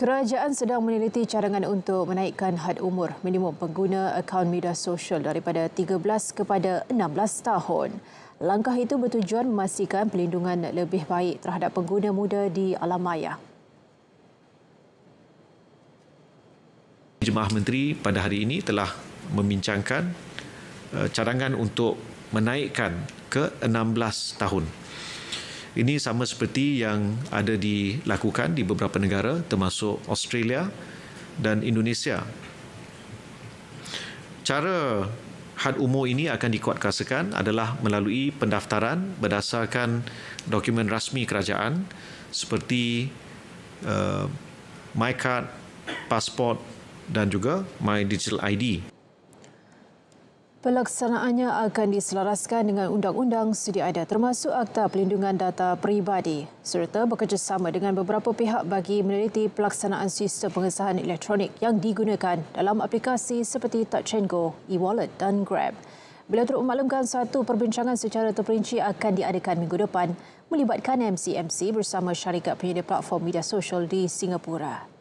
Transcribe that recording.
Kerajaan sedang meneliti cadangan untuk menaikkan had umur minimum pengguna akaun media sosial daripada 13 kepada 16 tahun. Langkah itu bertujuan memastikan perlindungan lebih baik terhadap pengguna muda di alam maya. Jemaah Menteri pada hari ini telah membincangkan cadangan untuk menaikkan ke 16 tahun. Ini sama seperti yang ada dilakukan di beberapa negara termasuk Australia dan Indonesia. Cara had umur ini akan dikuatkuasakan adalah melalui pendaftaran berdasarkan dokumen rasmi kerajaan seperti MyCard, pasport dan juga My Digital ID. Pelaksanaannya akan diselaraskan dengan undang-undang sedia ada termasuk Akta Perlindungan Data Peribadi serta bekerjasama dengan beberapa pihak bagi meneliti pelaksanaan sistem pengesahan elektronik yang digunakan dalam aplikasi seperti Touch 'n Go, e-wallet dan Grab. Beliau turut memaklumkan satu perbincangan secara terperinci akan diadakan minggu depan melibatkan MCMC bersama syarikat penyedia platform media sosial di Singapura.